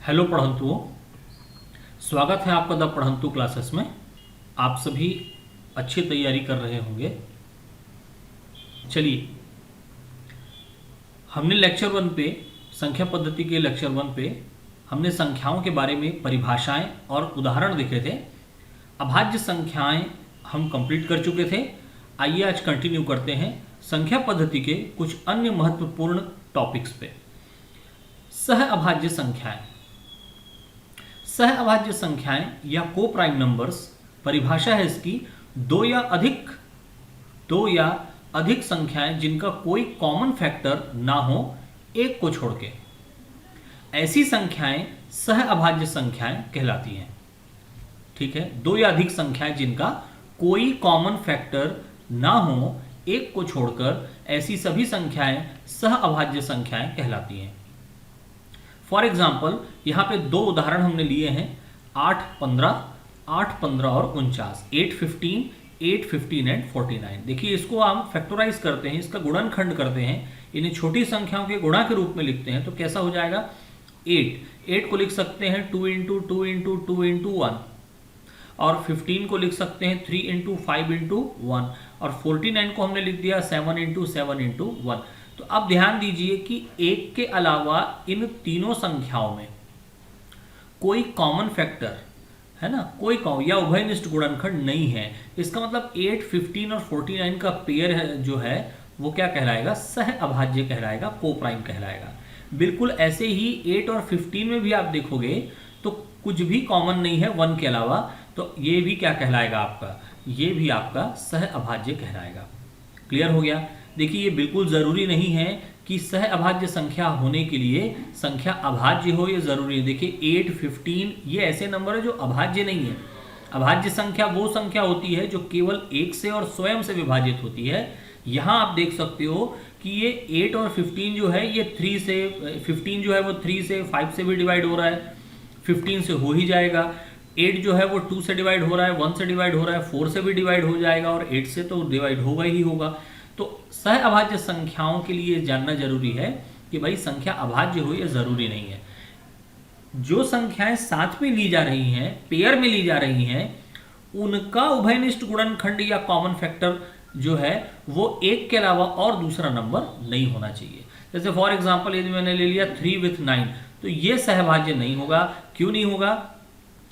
Hello पढ़ंतुओं, स्वागत है आपका द पढ़ंतु क्लासेस में। आप सभी अच्छी तैयारी कर रहे होंगे। चलिए, हमने लेक्चर 1 पे, संख्या पद्धति के लेक्चर 1 पे हमने संख्याओं के बारे में परिभाषाएं और उदाहरण देखे थे। अभाज्य संख्याएं हम कंप्लीट कर चुके थे। आइए आज कंटिन्यू करते हैं संख्या पद्धति के कुछ अन्य महत्वपूर्ण टॉपिक्स पे। सह अभाज्य संख्याएं। सह अभाज्य संख्याएं या को प्राइम नंबर्स, परिभाषा है इसकी दो या अधिक संख्याएं जिनका कोई कॉमन फैक्टर ना हो, एक को छोड़ के, ऐसी संख्याएं सह अभाज्य संख्याएं कहलाती हैं। ठीक है, दो या अधिक संख्याएं जिनका कोई कॉमन फैक्टर ना हो, एक को छोड़कर, ऐसी सभी संख्याएं सह अभाज्य संख्याएं कहलाती हैं। फॉर एग्जाम्पल, यहाँ पे दो उदाहरण हमने लिए हैं, 8, 15 और 49, 8, 15 एंड 49। देखिए, इसको हम फैक्टराइज करते हैं, इसका गुणनखंड करते हैं, इन्हें छोटी संख्याओं के गुणा के रूप में लिखते हैं, तो कैसा हो जाएगा? 8 को लिख सकते हैं 2 इंटू 2 इंटू 2 इंटू 1, और 15 को लिख सकते हैं 3 इंटू 5 इंटू 1, और 49 को हमने लिख दिया 7 इंटू 7 इंटू 1। तो अब ध्यान दीजिए कि एक के अलावा इन तीनों संख्याओं में कोई कॉमन फैक्टर है ना, कोई या उभयनिष्ठ गुणनखंड नहीं है। इसका मतलब 8, 15 और 49 का पेयर है जो है वो क्या कहलाएगा? सह अभाज्य कहलाएगा, को प्राइम कहलाएगा। बिल्कुल ऐसे ही 8 और 15 में भी आप देखोगे तो कुछ भी कॉमन नहीं है 1 के अलावा, तो ये भी क्या कहलाएगा आपका? ये भी आपका सह अभाज्य कहलाएगा। क्लियर हो गया? देखिए, ये बिल्कुल ज़रूरी नहीं है कि सह अभाज्य संख्या होने के लिए संख्या अभाज्य हो, ये ज़रूरी है। देखिए 8, 15 ये ऐसे नंबर है जो अभाज्य नहीं है। अभाज्य संख्या वो संख्या होती है जो केवल एक से और स्वयं से विभाजित होती है। यहाँ आप देख सकते हो कि ये 8 और 15 जो है ये 3 से, 15 जो है वो 3 से, 5 से भी डिवाइड हो रहा है, 15 से हो ही जाएगा। 8 जो है वो 2 से डिवाइड हो रहा है, 1 से डिवाइड हो रहा है, 4 से भी डिवाइड हो जाएगा, और 8 से तो डिवाइड होगा ही होगा। तो सह अभाज्य संख्याओं के लिए जानना जरूरी है कि भाई संख्या अभाज्य हो, ये जरूरी नहीं है। जो संख्याएं साथ में ली जा रही हैं, पेयर में ली जा रही हैं, उनका उभयनिष्ठ गुणनखंड या कॉमन फैक्टर जो है वो एक के अलावा और दूसरा नंबर नहीं होना चाहिए। जैसे फॉर एग्जाम्पल, यदि मैंने ले लिया 3 with 9, तो ये सहभाज्य नहीं होगा। क्यों नहीं होगा?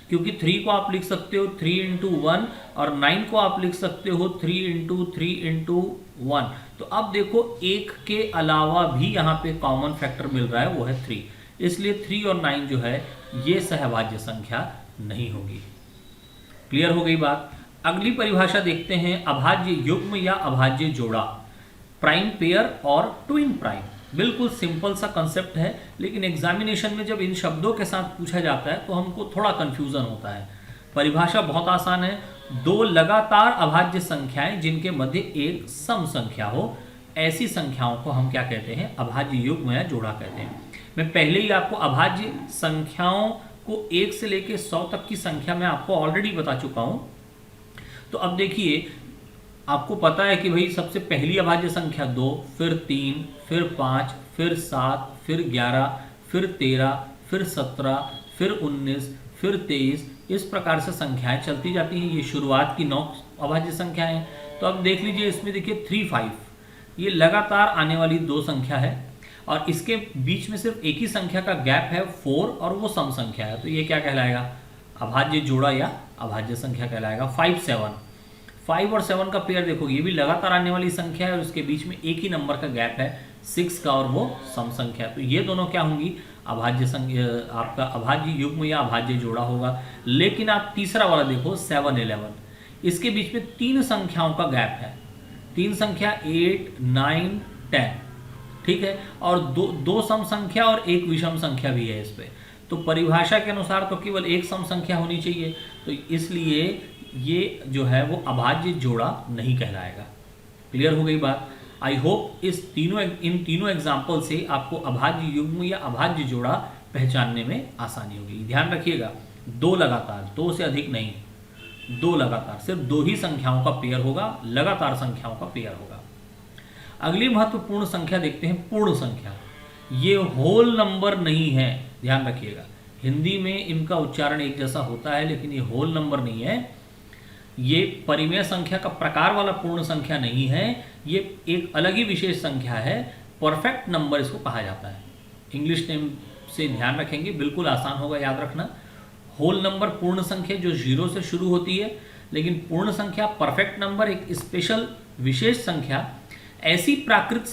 क्योंकि 3 को आप लिख सकते हो 3 इंटू 1, और 9 को आप लिख सकते हो 3 इंटू 3 इंटू 1। तो अब देखो, एक के अलावा भी यहाँ पे कॉमन फैक्टर मिल रहा है, वो है 3। इसलिए 3 और 9 जो है ये सहभाज्य संख्या नहीं होगी। क्लियर हो गई बात? अगली परिभाषा देखते हैं, अभाज्य युग्म या अभाज्य जोड़ा, प्राइम पेयर और ट्विन प्राइम। बिल्कुल सिंपल सा कंसेप्ट है, लेकिन एग्जामिनेशन में जब इन शब्दों के साथ पूछा जाता है तो हमको थोड़ा कंफ्यूजन होता है। परिभाषा बहुत आसान है, दो लगातार अभाज्य संख्याएं जिनके मध्य एक सम संख्या हो, ऐसी संख्याओं को हम क्या कहते हैं? अभाज्य युग्म या जोड़ा कहते हैं। मैं पहले ही आपको अभाज्य संख्याओं को 1 से लेकर 100 तक की संख्या मैं आपको ऑलरेडी बता चुका हूं। तो अब देखिए, आपको पता है कि भाई सबसे पहली अभाज्य संख्या 2, फिर 3, फिर 5, फिर 7, फिर 11, फिर 13, फिर 17, फिर 19, फिर 23, इस प्रकार से संख्याएं चलती जाती हैं। ये शुरुआत की 9 अभाज्य संख्याएं हैं। तो अब देख लीजिए, इसमें देखिए 3, 5 ये लगातार आने वाली दो संख्या है, और इसके बीच में सिर्फ एक ही संख्या का गैप है 4, और वो सम संख्या है। तो ये क्या कहलाएगा? अभाज्य जोड़ा या अभाज्य संख्या कहलाएगा। 5, 7, 5 और 7 का पेयर देखो, ये भी लगातार आने वाली संख्या है, और उसके बीच में एक ही नंबर का गैप है 6 का, और वो सम संख्या। तो ये दोनों क्या होंगी? अभाज्य संख्या, आपका अभाज्य युग्म या अभाज्य जोड़ा होगा। लेकिन आप तीसरा वाला देखो 7, 11, इसके बीच में 3 संख्याओं का गैप है, 3 संख्या 8, 9, 10, ठीक है, और दो सम संख्या और एक विषम संख्या भी है इस पे। तो परिभाषा के अनुसार तो केवल एक सम संख्या होनी चाहिए, तो इसलिए ये जो है वो अभाज्य जोड़ा नहीं कहलाएगा। क्लियर हो गई बात? आई होप इन तीनों एग्जाम्पल से आपको अभाज्य युग्म या अभाज्य जोड़ा पहचानने में आसानी होगी। ध्यान रखिएगा, दो लगातार, दो से अधिक नहीं, दो लगातार, सिर्फ दो ही संख्याओं का पेयर होगा, लगातार संख्याओं का पेयर होगा। अगली महत्वपूर्ण संख्या देखते हैं, पूर्ण संख्या। ये होल नंबर नहीं है, ध्यान रखिएगा, हिंदी में इनका उच्चारण एक जैसा होता है, लेकिन ये होल नंबर नहीं है, ये परिमेय संख्या का प्रकार वाला पूर्ण संख्या नहीं है, ये एक अलग ही विशेष संख्या है, परफेक्ट नंबर इसको कहा जाता है। इंग्लिश नेम से ध्यान रखेंगे, बिल्कुल आसान होगा याद रखना। होल नंबर पूर्ण संख्या जो 0 से शुरू होती है, लेकिन पूर्ण संख्या परफेक्ट नंबर एक स्पेशल विशेष संख्या, ऐसी प्राकृत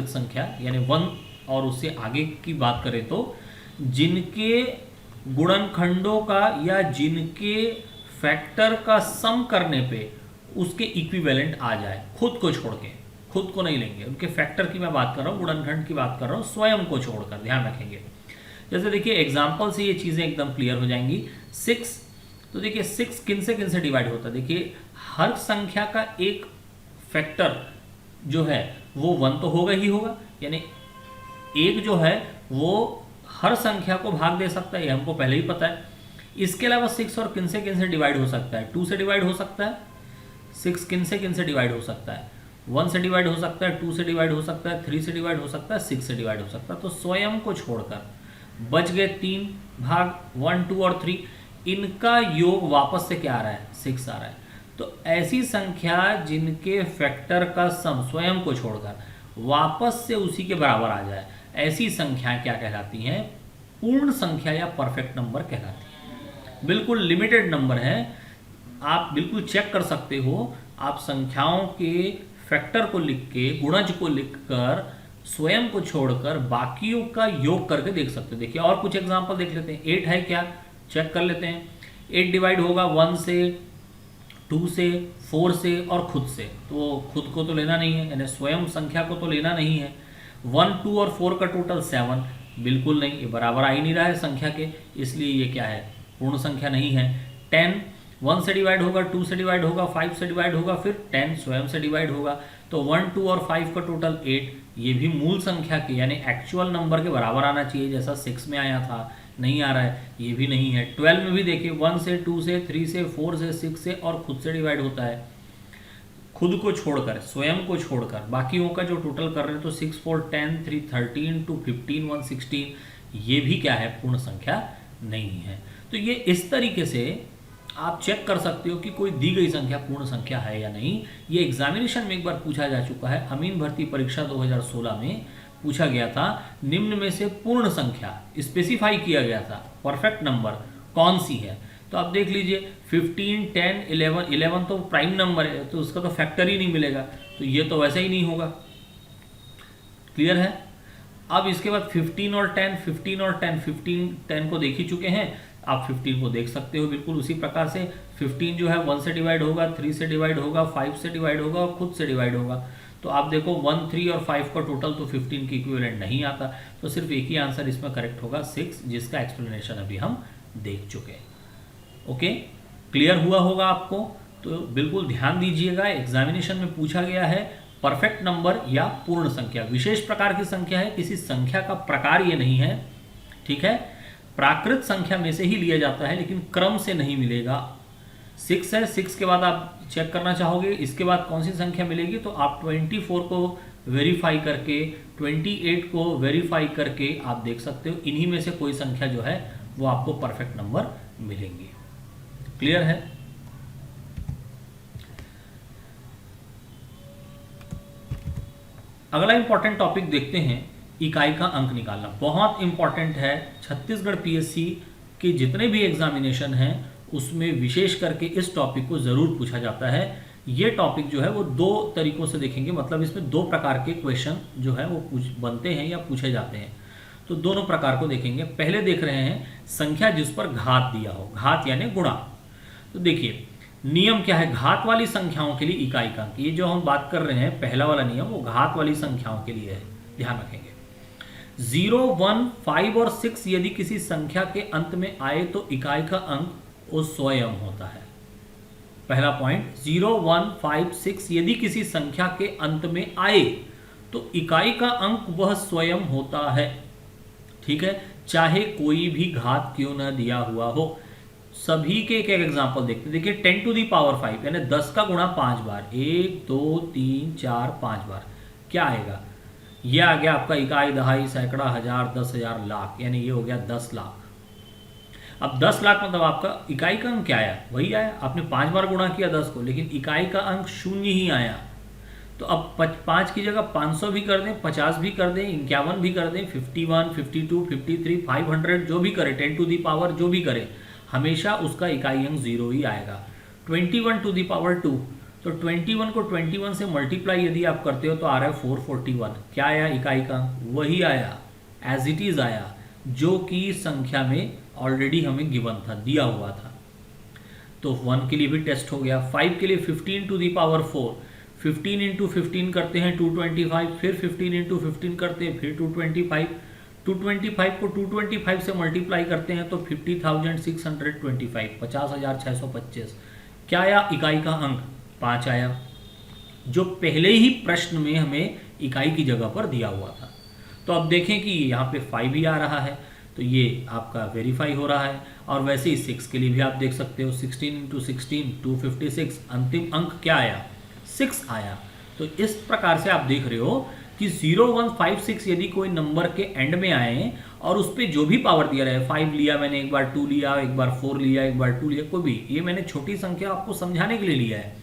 संख्या यानी 1 और उससे आगे की बात करें तो जिनके गुणनखंडों का या जिनके फैक्टर का सम करने पे उसके इक्विवेलेंट आ जाए, खुद को छोड़ के, खुद को नहीं लेंगे, उनके फैक्टर की मैं बात कर रहा हूँ, गुणनखंड की बात कर रहा हूँ, स्वयं को छोड़कर, ध्यान रखेंगे। जैसे देखिए एग्जाम्पल से ये चीज़ें एकदम क्लियर हो जाएंगी। 6, तो देखिए 6 किन से डिवाइड होता है, देखिए हर संख्या का एक फैक्टर जो है वो 1 तो होगा ही होगा, यानी एक जो है वो हर संख्या को भाग दे सकता है, ये हमको पहले ही पता है। इसके अलावा 6 और किन से डिवाइड हो सकता है, 2 से डिवाइड हो सकता है। 6 किन से डिवाइड हो सकता है, 1 से डिवाइड हो सकता है, 2 से डिवाइड हो सकता है, 3 से डिवाइड हो सकता है, 6 से डिवाइड हो सकता है। तो स्वयं को छोड़कर बच गए 3 भाग, 1, 2 और 3, इनका योग वापस से क्या आ रहा है, 6 आ रहा है। तो ऐसी संख्या जिनके फैक्टर का सम स्वयं को छोड़कर वापस से उसी के बराबर आ जाए, ऐसी संख्याएं क्या कहलाती हैं, पूर्ण संख्या या परफेक्ट नंबर कहलाती हैं। बिल्कुल लिमिटेड नंबर है, आप बिल्कुल चेक कर सकते हो, आप संख्याओं के फैक्टर को लिख के, गुणज को लिखकर स्वयं को छोड़कर बाकियों का योग करके देख सकते हो। देखिए और कुछ एग्जांपल देख लेते हैं। 8 है क्या, चेक कर लेते हैं। 8 डिवाइड होगा 1 से, 2 से, 4 से और खुद से, तो खुद को तो लेना नहीं है, यानी स्वयं संख्या को तो लेना नहीं है। 1, 2 और 4 का टोटल 7, बिल्कुल नहीं, ये बराबर आ ही नहीं रहा है संख्या के, इसलिए ये क्या है, पूर्ण संख्या नहीं है। 10 1 से डिवाइड होगा, 2 से डिवाइड होगा, 5 से डिवाइड होगा, फिर 10 स्वयं से डिवाइड होगा, तो 1, 2 और 5 का टोटल 8, ये भी मूल संख्या के यानी एक्चुअल नंबर के बराबर आना चाहिए, जैसा 6 में आया था, नहीं आ रहा है, ये भी नहीं है। 12 में भी देखिए 1 से, 2 से, 3 से, 4 से, 6 से और खुद से डिवाइड होता है। खुद को छोड़कर, स्वयं को छोड़कर बाकियों का जो टोटल कर रहे हैं, तो 6, 4, 10, 3, 13, 2, 15, 1, 16, ये भी क्या है, पूर्ण संख्या नहीं है। तो ये इस तरीके से आप चेक कर सकते हो कि कोई दी गई संख्या पूर्ण संख्या है या नहीं। ये एग्जामिनेशन में एक बार पूछा जा चुका है, अमीन भर्ती परीक्षा 2016 में पूछा गया था। निम्न में से पूर्ण संख्या स्पेसिफाई किया गया था, परफेक्ट नंबर कौन सी है, तो आप देख लीजिए 15, 10, 11 तो प्राइम नंबर है, तो उसका तो फैक्टर ही नहीं मिलेगा, तो ये तो वैसे ही नहीं होगा। क्लियर है। अब इसके बाद 15 और 10, 15 और 10, 15, 10 को देख ही चुके हैं, आप 15 को देख सकते हो बिल्कुल उसी प्रकार से। 15 जो है 1 से डिवाइड होगा, 3 से डिवाइड होगा, 5 से डिवाइड होगा और खुद से डिवाइड होगा। तो आप देखो 1, 3 और 5 का टोटल तो 15 की इक्विवेलेंट नहीं आता, तो सिर्फ एक ही आंसर इसमें करेक्ट होगा 6, जिसका एक्सप्लेनेशन अभी हम देख चुके हैं। ओके, क्लियर हुआ होगा आपको, तो बिल्कुल ध्यान दीजिएगा, एग्जामिनेशन में पूछा गया है परफेक्ट नंबर या पूर्ण संख्या, विशेष प्रकार की संख्या है, किसी संख्या का प्रकार ये नहीं है, ठीक है। प्राकृत संख्या में से ही लिया जाता है, लेकिन क्रम से नहीं मिलेगा। 6 है, 6 के बाद आप चेक करना चाहोगे इसके बाद कौन सी संख्या मिलेगी, तो आप 24 को वेरीफाई करके, 28 को वेरीफाई करके आप देख सकते हो, इन्हीं में से कोई संख्या जो है वो आपको परफेक्ट नंबर मिलेंगी। क्लियर है। अगला इंपॉर्टेंट टॉपिक देखते हैं, इकाई का अंक निकालना। बहुत इंपॉर्टेंट है, छत्तीसगढ़ पीएससी के जितने भी एग्जामिनेशन हैं उसमें विशेष करके इस टॉपिक को जरूर पूछा जाता है। ये टॉपिक जो है वो 2 तरीकों से देखेंगे, मतलब इसमें 2 प्रकार के क्वेश्चन जो है वो बनते हैं या पूछे जाते हैं, तो दोनों प्रकार को देखेंगे। पहले देख रहे हैं संख्या जिस पर घात दिया हो, घात यानी गुणा। तो देखिए नियम क्या है, घात वाली संख्याओं के लिए इकाई का अंक, ये जो हम बात कर रहे हैं पहला वाला नियम वो घात वाली संख्याओं के लिए है, ध्यान रखेंगे। 0, 1, 5 और 6 यदि किसी संख्या के अंत में आए तो इकाई का अंक वो स्वयं होता है। पहला पॉइंट, 0, 1, 5, 6 यदि किसी संख्या के अंत में आए तो इकाई का अंक वह स्वयं होता है, ठीक है, चाहे कोई भी घात क्यों न दिया हुआ हो। सभी के एक एक एग्जाम्पल देखते हैं। देखिए 10 टू दी पावर 5 यानी 10 का गुणा 5 बार, 1, 2, 3, 4, 5 बार, क्या आएगा, ये आ गया आपका इकाई, दहाई, सैकड़ा, हजार, 10,000, लाख, यानी ये हो गया 10 लाख। अब 10 लाख मतलब आपका इकाई का अंक क्या आया, वही आया, आपने 5 बार गुणा किया 10 को, लेकिन इकाई का अंक 0 ही आया। तो अब 5 की जगह 500 भी कर दें, 50 भी कर दें, 51 भी कर दें, 51, 52, 53, 500 जो भी करे, 10 टू दी पावर जो भी करे, हमेशा उसका इकाई अंक 0 ही आएगा। 21 टू दी पावर 2, तो 21 को 21 से मल्टीप्लाई यदि आप करते हो तो आ रहा है 441। क्या आया इकाई का अंक, वही आया, एज इट इज आया, जो कि संख्या में ऑलरेडी हमें गिवन था, दिया हुआ था। तो 1 के लिए भी टेस्ट हो गया। 5 के लिए 15 टू दी पावर 4, 15 इंटू 15 करते हैं 225, फिर 15 इंटू 15 करते हैं फिर 225, 225 को 225 से मल्टीप्लाई करते हैं तो 50,625, 50,625। क्या आया इकाई का अंक, 5 आया, जो पहले ही प्रश्न में हमें इकाई की जगह पर दिया हुआ था। तो अब देखें कि यहाँ पे 5 ही आ रहा है, तो ये आपका वेरीफाई हो रहा है। और वैसे ही 6 के लिए भी आप देख सकते हो, 16 इंटू 16, 256, अंतिम अंक क्या आया, 6 आया। तो इस प्रकार से आप देख रहे हो कि 0, 1, 5, 6 यदि कोई नंबर के एंड में आए और उस पर जो भी पावर दिया रहे, 5 लिया मैंने, एक बार 2 लिया, एक बार 4 लिया, एक बार 2 लिया, कोई भी, ये मैंने छोटी संख्या आपको समझाने के लिए लिया है,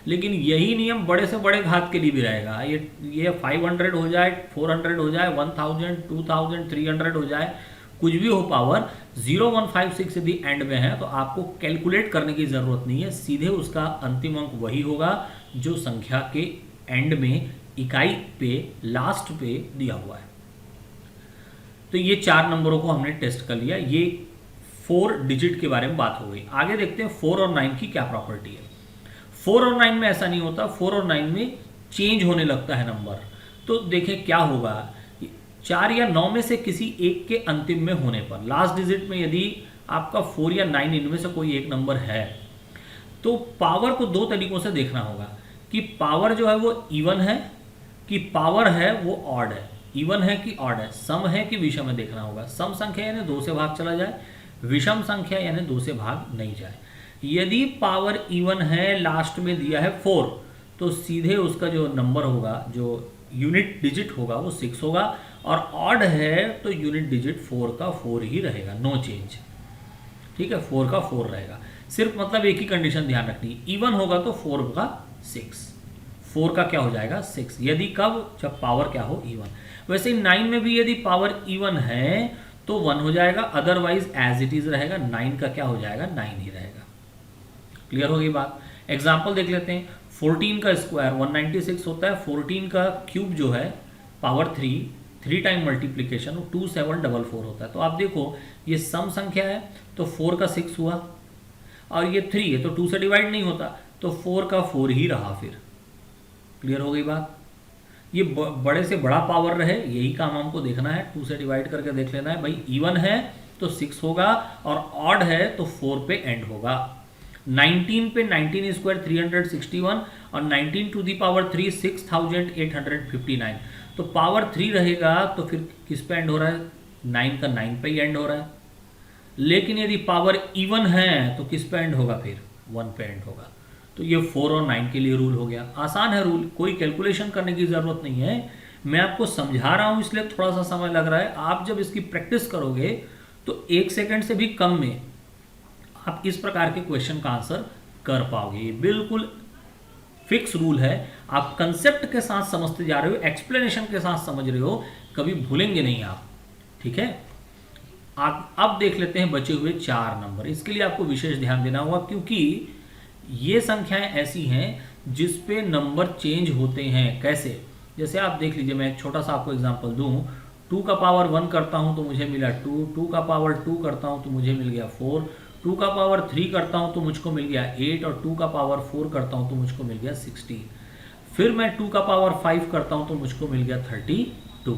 लेकिन यही नियम बड़े से बड़े घात के लिए भी रहेगा। ये 500 हो जाए, 400 हो जाए, 1000, 2000, 300 हो जाए, कुछ भी हो पावर, 0, 1, 5, 6 यदि एंड में है तो आपको कैलकुलेट करने की जरूरत नहीं है, सीधे उसका अंतिम अंक वही होगा जो संख्या के एंड में इकाई पे लास्ट पे दिया हुआ है। तो ये 4 नंबरों को हमने टेस्ट कर लिया। ये 4 डिजिट के बारे में बात हो गई। आगे देखते हैं 4 और 9 की क्या प्रॉपर्टी है। 4 और 9 में ऐसा नहीं होता, 4 और 9 में चेंज होने लगता है नंबर। तो देखें क्या होगा, 4 या 9 में से किसी एक के अंतिम में होने पर, लास्ट डिजिट में यदि आपका 4 या 9 इनमें से कोई एक नंबर है, तो पावर को 2 तरीकों से देखना होगा कि पावर जो है वो इवन है कि पावर है वो ऑड है, इवन है कि ऑड है, सम है कि विषम है, देखना होगा। सम संख्या यानी 2 से भाग चला जाए, विषम संख्या यानी 2 से भाग नहीं जाए। यदि पावर इवन है, लास्ट में दिया है 4, तो सीधे उसका जो नंबर होगा, जो यूनिट डिजिट होगा वो 6 होगा, और ऑड है तो यूनिट डिजिट 4 का 4 ही रहेगा, नो चेंज। ठीक है, 4 का 4 रहेगा, सिर्फ मतलब एक ही कंडीशन ध्यान रखनी, इवन होगा तो 4 का 6, 4 का क्या हो जाएगा 6, यदि कब, जब पावर क्या हो इवन। वैसे 9 में भी यदि पावर इवन है तो 1 हो जाएगा, अदरवाइज एज इट इज रहेगा, 9 का क्या हो जाएगा 9 ही रहेगा। क्लियर हो गई बात। एग्जाम्पल देख लेते हैं। 14 का स्क्वायर 196 होता है, 14 का क्यूब जो है पावर 3 टाइम मल्टीप्लीकेशन 2744 होता है। तो आप देखो ये सम संख्या है तो 4 का 6 हुआ, और ये 3 है तो 2 से डिवाइड नहीं होता, तो 4 का 4 ही रहा फिर। क्लियर हो गई बात। ये बड़े से बड़ा पावर रहे, यही काम हमको देखना है, 2 से डिवाइड करके देख लेना है भाई, इवन है तो 6 होगा, और ऑड है तो 4 पे एंड होगा। 19 पे 19 स्क्वायर 361, और 19 टू दी पावर 3 6859, तो पावर 3 रहेगा तो फिर किस पे एंड हो रहा है, 9 का 9 पे ही एंड हो रहा है। लेकिन यदि पावर इवन है तो किस पे एंड होगा, फिर 1 पे एंड होगा। तो ये 4 और 9 के लिए रूल हो गया। आसान है रूल, कोई कैलकुलेशन करने की जरूरत नहीं है, मैं आपको समझा रहा हूं इसलिए थोड़ा सा समय लग रहा है। आप जब इसकी प्रैक्टिस करोगे तो 1 सेकंड से भी कम में आप इस प्रकार के क्वेश्चन का आंसर कर पाओगे। ये बिल्कुल फिक्स रूल है, आप कंसेप्ट के साथ समझते जा रहे हो, एक्सप्लेनेशन के साथ समझ रहे हो, कभी भूलेंगे नहीं आप। ठीक है, अब देख लेते हैं बचे हुए 4 नंबर। इसके लिए आपको विशेष ध्यान देना होगा, क्योंकि ये संख्याएं ऐसी हैं जिस पे नंबर चेंज होते हैं। कैसे, जैसे आप देख लीजिए, मैं एक छोटा सा आपको एग्जांपल दूं। 2 का पावर 1 करता हूं तो मुझे मिला 2, 2 का पावर 2 करता हूं तो मुझे मिल गया 4, 2 का पावर 3 करता हूं तो मुझको मिल गया 8, और 2 का पावर 4 करता हूं तो मुझको मिल गया 16। फिर मैं 2 का पावर 5 करता हूं तो मुझको मिल गया 32।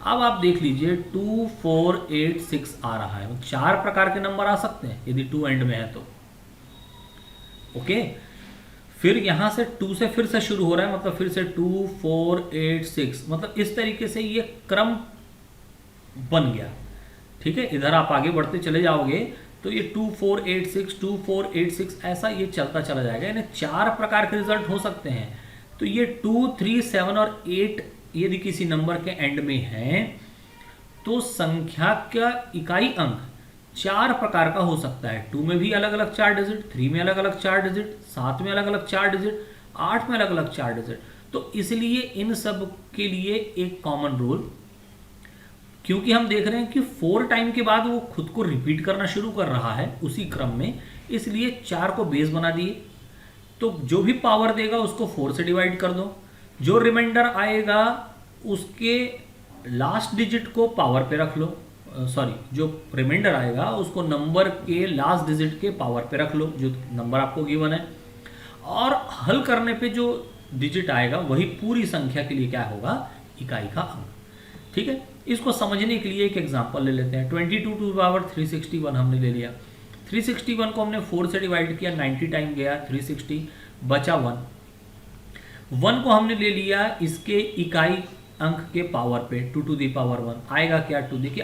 अब आप देख लीजिए 2, 4, 8, 6 आ रहा है, 4 प्रकार के नंबर आ सकते हैं यदि 2 एंड में है तो। ओके, फिर यहां से 2 से फिर से शुरू हो रहा है, मतलब फिर से 2, 4, 8, 6, मतलब इस तरीके से ये क्रम बन गया। ठीक है, इधर आप आगे बढ़ते चले जाओगे तो ये 2, 4, 8, 6, 2, 4, 8, 6 ऐसा ये चलता चला जाएगा, यानी 4 प्रकार के रिजल्ट हो सकते हैं। तो ये 2, 3, 7 और 8 यदि किसी नंबर के एंड में है तो संख्या का इकाई अंक 4 प्रकार का हो सकता है। 2 में भी अलग अलग 4 डिजिट, 3 में अलग अलग 4 डिजिट, 7 में अलग अलग 4 डिजिट, 8 में अलग अलग 4 डिजिट। तो इसलिए इन सब के लिए एक कॉमन रूल, क्योंकि हम देख रहे हैं कि 4 टाइम के बाद वो खुद को रिपीट करना शुरू कर रहा है उसी क्रम में, इसलिए 4 को बेस बना दिए। तो जो भी पावर देगा उसको 4 से डिवाइड कर दो, जो रिमाइंडर आएगा उसके लास्ट डिजिट को पावर पे रख लो, सॉरी जो रिमाइंडर आएगा उसको नंबर के लास्ट डिजिट के पावर पे रख लो जो नंबर आपको गिवन है, और हल करने पे जो डिजिट आएगा वही पूरी संख्या के लिए क्या होगा, इकाई का अंक। ठीक है, इसको समझने के लिए एक एग्जांपल ले लेते हैं। 22 टू द पावर 361 हमने ले लिया। 361 को हमने 4 से डिवाइड किया, 90 टाइम गया 360, बचा 1 को हमने ले लिया इसके इकाई अंक के पावर पे 2 टू द पावर 1 आएगा क्या, 2। देखिए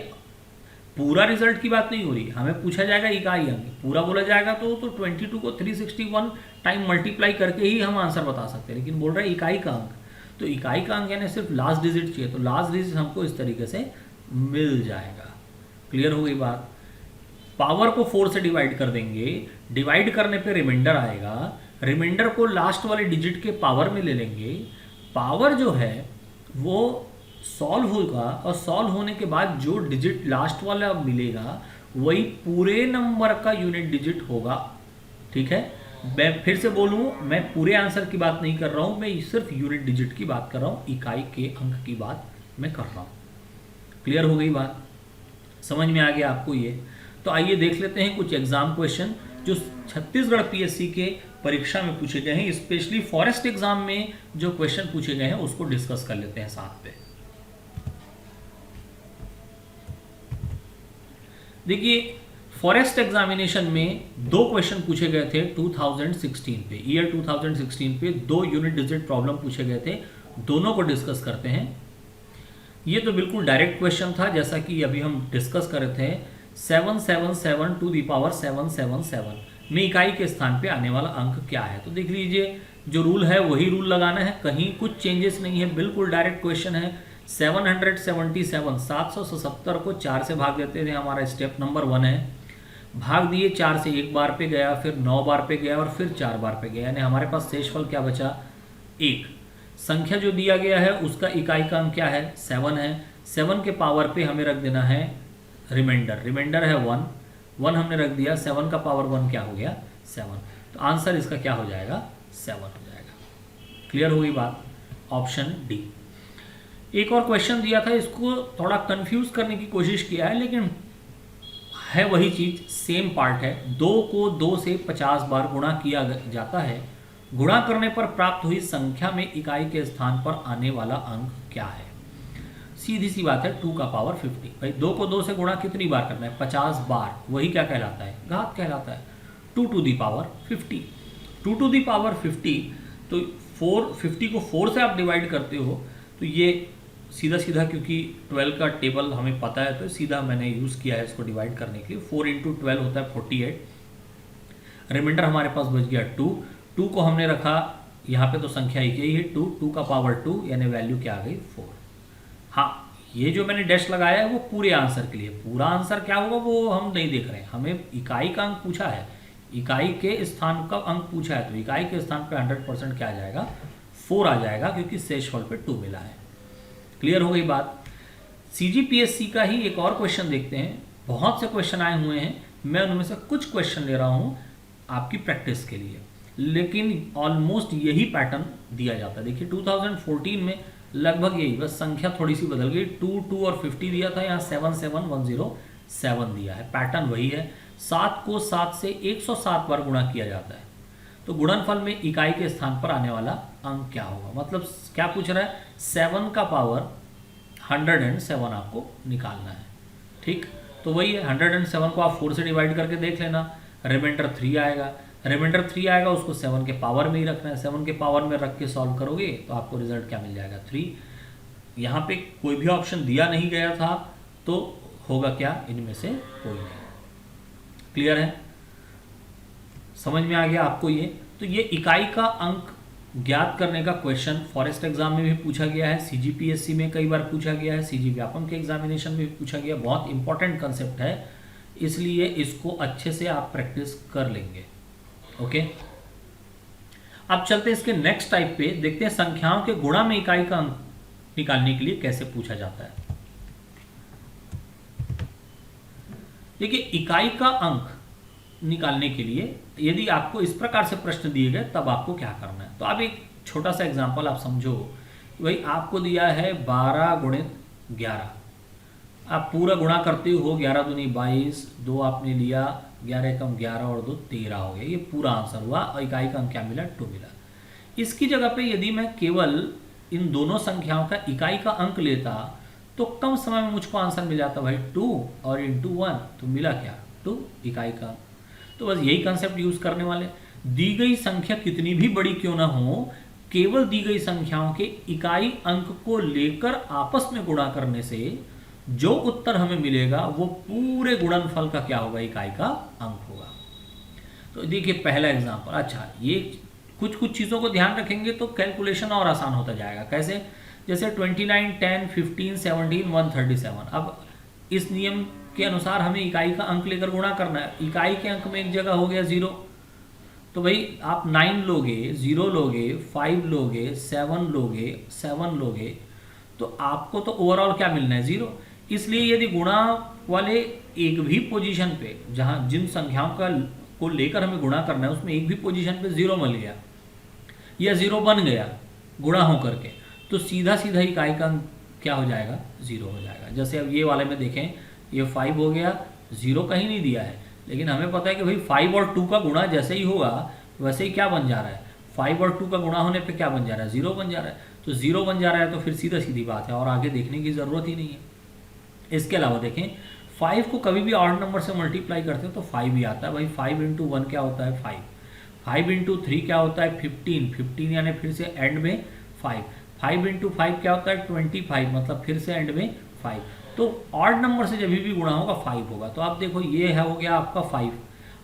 पूरा रिजल्ट की बात नहीं हो रही, हमें पूछा जाएगा इकाई अंक, पूरा बोला जाएगा तो 22 को 361 टाइम मल्टीप्लाई करके ही हम आंसर बता सकते हैं, लेकिन बोल रहा है इकाई का अंक, तो इकाई का अंक यानी सिर्फ लास्ट डिजिट चाहिए, तो लास्ट डिजिट हमको इस तरीके से मिल जाएगा। क्लियर हो गई बात। पावर को 4 से डिवाइड कर देंगे, डिवाइड करने पे रिमाइंडर आएगा, रिमाइंडर को लास्ट वाले डिजिट के पावर में ले लेंगे, पावर जो है वो सॉल्व होगा, और सॉल्व होने के बाद जो डिजिट लास्ट वाला मिलेगा वही पूरे नंबर का यूनिट डिजिट होगा। ठीक है, मैं फिर से बोलूं, मैं पूरे आंसर की बात नहीं कर रहा हूं, मैं सिर्फ यूनिट डिजिट की बात कर रहा हूं, इकाई के अंक की बात मैं कर रहा हूं। क्लियर हो गई बात, समझ में आ गया आपको ये। तो आइए देख लेते हैं कुछ एग्जाम क्वेश्चन जो छत्तीसगढ़ पीएससी के परीक्षा में पूछे गए हैं, स्पेशली फॉरेस्ट एग्जाम में जो क्वेश्चन पूछे गए हैं उसको डिस्कस कर लेते हैं साथ पे। देखिए फॉरेस्ट एग्जामिनेशन में 2 क्वेश्चन पूछे गए थे 2016 पे, ईयर 2016 पे 2 यूनिट डिजिट प्रॉब्लम पूछे गए थे, दोनों को डिस्कस करते हैं। ये तो बिल्कुल डायरेक्ट क्वेश्चन था, जैसा कि अभी हम डिस्कस कर रहे थे, 777 टू दी पावर 777 में इकाई के स्थान पे आने वाला अंक क्या है। तो देख लीजिए जो रूल है वही रूल लगाना है, कहीं कुछ चेंजेस नहीं है, बिल्कुल डायरेक्ट क्वेश्चन है। 777 को 4 से भाग देते थे, हमारा स्टेप नंबर 1 है। भाग दिए 4 से, एक बार पे गया, फिर 9 बार पे गया और फिर 4 बार पे गया, यानी हमारे पास शेषफल क्या बचा, 1। संख्या जो दिया गया है उसका इकाई का अंक क्या है, 7 है। 7 के पावर पे हमें रख देना है रिमाइंडर, रिमाइंडर है 1 हमने रख दिया, 7 का पावर 1 क्या हो गया, 7। तो आंसर इसका क्या हो जाएगा, 7 हो जाएगा। क्लियर हो गई बात, ऑप्शन डी। एक और क्वेश्चन दिया था, इसको थोड़ा कंफ्यूज करने की कोशिश किया है, लेकिन है वही चीज, सेम पार्ट है। 2 को 2 से 50 बार गुणा किया जाता है, गुणा करने पर प्राप्त हुई संख्या में इकाई के स्थान पर आने वाला अंक क्या है। सीधी सी बात है, 2 का पावर 50। भाई 2 को 2 से गुणा कितनी बार करना है, 50 बार, वही क्या कहलाता है, घात कहलाता है। 2 to the power 50, 2 to the power 50, तो 50 को 4 से आप डिवाइड करते हो तो ये सीधा सीधा, क्योंकि 12 का टेबल हमें पता है तो सीधा मैंने यूज़ किया है इसको डिवाइड करने के लिए। 4 इंटू 12 होता है 48, रिमाइंडर हमारे पास बच गया 2 को हमने रखा यहाँ पे, तो संख्या एक ही है 2 का पावर 2, यानी वैल्यू क्या आ गई 4। हाँ, ये जो मैंने डैश लगाया है वो पूरे आंसर के लिए, पूरा आंसर क्या होगा वो हम नहीं देख रहे हैं, हमें इकाई का अंक पूछा है, इकाई के स्थान का अंक पूछा है, तो इकाई के स्थान पे 100% क्या आ जाएगा, 4 आ जाएगा, क्योंकि शेषफल पे 2 मिला है। क्लियर हो गई बात। सीजीपीएससी का ही एक और क्वेश्चन देखते हैं, बहुत से क्वेश्चन आए हुए हैं, मैं उनमें से कुछ क्वेश्चन ले रहा हूँ आपकी प्रैक्टिस के लिए, लेकिन ऑलमोस्ट यही पैटर्न दिया जाता है। देखिए 2014 में लगभग यही, बस संख्या थोड़ी सी बदल गई, 2 और 50 दिया था, यहाँ 77107 दिया है, पैटर्न वही है। 7 को 7 से 107 बार गुणा किया जाता है, तो गुणनफल में इकाई के स्थान पर आने वाला अंक क्या होगा, मतलब क्या पूछ रहा है, 7 का पावर 107 आपको निकालना है। ठीक, तो वही है, 107 को आप 4 से डिवाइड करके देख लेना, रिमाइंडर 3 आएगा, रिमाइंडर 3 आएगा, उसको 7 के पावर में ही रखना है, 7 के पावर में रख के सॉल्व करोगे तो आपको रिजल्ट क्या मिल जाएगा, 3। यहाँ पे कोई भी ऑप्शन दिया नहीं गया था, तो होगा क्या, इनमें से कोई नहीं। क्लियर है, समझ में आ गया आपको ये। तो ये इकाई का अंक ज्ञात करने का क्वेश्चन फॉरेस्ट एग्जाम में भी पूछा गया है, सीजीपीएससी में कई बार पूछा गया है, सीजी व्यापम के एग्जामिनेशन में भी पूछा गया। बहुत इंपॉर्टेंट कंसेप्ट है, इसलिए इसको अच्छे से आप प्रैक्टिस कर लेंगे। ओके, अब चलते हैं इसके नेक्स्ट टाइप पे, देखते हैं संख्याओं के गुणा में इकाई का अंक निकालने के लिए कैसे पूछा जाता है। देखिए, इकाई का अंक निकालने के लिए यदि आपको इस प्रकार से प्रश्न दिए गए तब आपको क्या करना है। तो अब एक छोटा सा एग्जांपल आप समझो, भाई आपको दिया है 12 गुणित 11, आप पूरा गुणा करते हो, 11 दूनी 22, 2 आपने लिया, 11 कम 11 और 2 13 हो गया, ये पूरा आंसर हुआ और इकाई का अंक क्या मिला, 2 मिला। इसकी जगह पे यदि मैं केवल इन दोनों संख्याओं का इकाई का अंक लेता तो कम समय में मुझको आंसर मिल जाता, भाई 2 और इंटू 1, तो मिला क्या, 2 इकाई का। तो बस यही कंसेप्ट यूज करने वाले, दी गई संख्या कितनी भी बड़ी क्यों ना हो, केवल दी गई संख्याओं के इकाई अंक को लेकर आपस में गुणा करने से जो उत्तर हमें मिलेगा वो पूरे गुणनफल का क्या होगा, इकाई का अंक होगा। तो देखिए पहला एग्जांपल, अच्छा ये कुछ चीज़ों को ध्यान रखेंगे तो कैलकुलेशन और आसान होता जाएगा। कैसे, जैसे 29, 10, 15, 17, 137। अब इस नियम के अनुसार हमें इकाई का अंक लेकर गुणा करना है। इकाई के अंक में एक जगह हो गया 0, तो भाई आप 9 लोगे, 0 लोगे, 5 लोगे, 7 लोगे, 7 लोगे, तो आपको तो ओवरऑल क्या मिलना है, 0। इसलिए यदि गुणा वाले एक भी पोजीशन पे, जहां जिन संख्याओं का को लेकर हमें गुणा करना है उसमें एक भी पोजीशन पे 0 मिल गया या 0 बन गया गुणा हो करके, तो सीधा सीधा इकाई का अंक क्या हो जाएगा, 0 हो जाएगा। जैसे अब ये वाले में देखें, ये 5 हो गया, 0 कहीं नहीं दिया है, लेकिन हमें पता है कि भाई 5 और 2 का गुणा जैसे ही होगा वैसे ही क्या बन जा रहा है, 5 और 2 का गुणा होने पे क्या बन जा रहा है, 0 बन जा रहा है। तो 0 बन जा रहा है तो फिर सीधा सीधी बात है और आगे देखने की ज़रूरत ही नहीं है। इसके अलावा देखें, 5 को कभी भी ऑड नंबर से मल्टीप्लाई करते हैं तो 5 ही आता है। भाई 5 इंटू 1 क्या होता है, 5, 5 इंटू 3 क्या होता है, 15, 15 यानी फिर से एंड में 5, 5 इंटू 5 क्या होता है, 25, मतलब फिर से एंड में 5। तो ऑड नंबर से जब भी गुणा होगा 5 होगा। तो आप देखो ये है, हो गया आपका 5,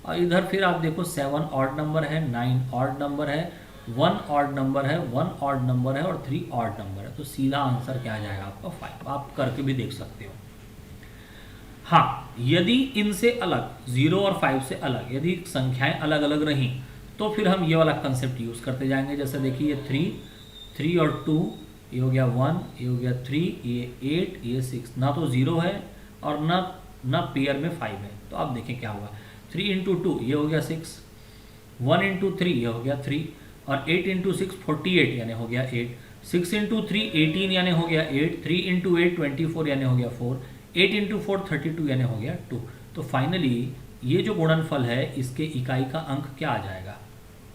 और इधर फिर आप देखो 7 ऑड नंबर है, 9 ऑड नंबर है, 1 ऑड नंबर है, 1 ऑड नंबर है और 3 ऑड नंबर है। तो सीधा आंसर क्या आ जाएगा आपका 5। आप करके भी देख सकते हो। हाँ, यदि इनसे अलग, 0 और 5 से अलग यदि संख्याएं अलग अलग रहीं तो फिर हम ये वाला कंसेप्ट यूज करते जाएंगे। जैसे देखिए ये 3 और 2, ये हो गया 1, ये हो गया 3, ये 8, ये 6, ना तो 0 है और ना पेयर में 5 है। तो अब देखें क्या होगा, 3 इंटू 2 ये हो गया 6, 1 इंटू 3 ये हो गया 3, और 8 इंटू 6 48 यानी हो गया 8, 6 इंटू 3 18 यानी हो गया 8, 3 इंटू 8 24 यानी हो गया 4, 8 इंटू 4 32 यानी हो गया 2। तो फाइनली ये जो गुणनफल है इसके इकाई का अंक क्या आ जाएगा,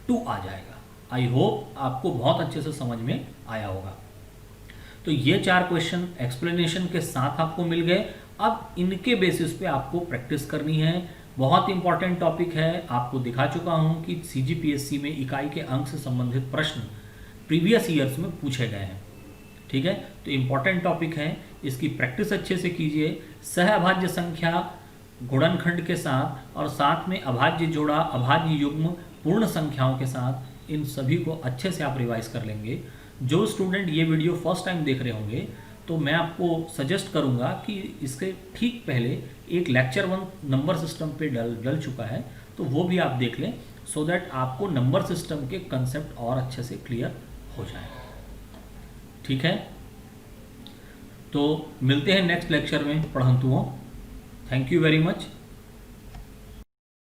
2 आ जाएगा। आई होप आपको बहुत अच्छे से समझ में आया होगा। तो ये 4 क्वेश्चन एक्सप्लेनेशन के साथ आपको मिल गए। अब इनके बेसिस पे आपको प्रैक्टिस करनी है। बहुत इंपॉर्टेंट टॉपिक है, आपको दिखा चुका हूँ कि सीजीपीएससी में इकाई के अंक से संबंधित प्रश्न प्रीवियस ईयर्स में पूछे गए हैं। ठीक है, तो इंपॉर्टेंट टॉपिक है, इसकी प्रैक्टिस अच्छे से कीजिए। सहअभाज्य संख्या गुणनखंड के साथ और साथ में अभाज्य जोड़ा, अभाज्य युग्म, पूर्ण संख्याओं के साथ, इन सभी को अच्छे से आप रिवाइज कर लेंगे। जो स्टूडेंट ये वीडियो फर्स्ट टाइम देख रहे होंगे तो मैं आपको सजेस्ट करूंगा कि इसके ठीक पहले एक लेक्चर 1 नंबर सिस्टम पे डल चुका है, तो वो भी आप देख लें, सो दैट आपको नंबर सिस्टम के कंसेप्ट और अच्छे से क्लियर हो जाए। ठीक है, तो मिलते हैं नेक्स्ट लेक्चर में पढ़ंतुओं। Thank you very much.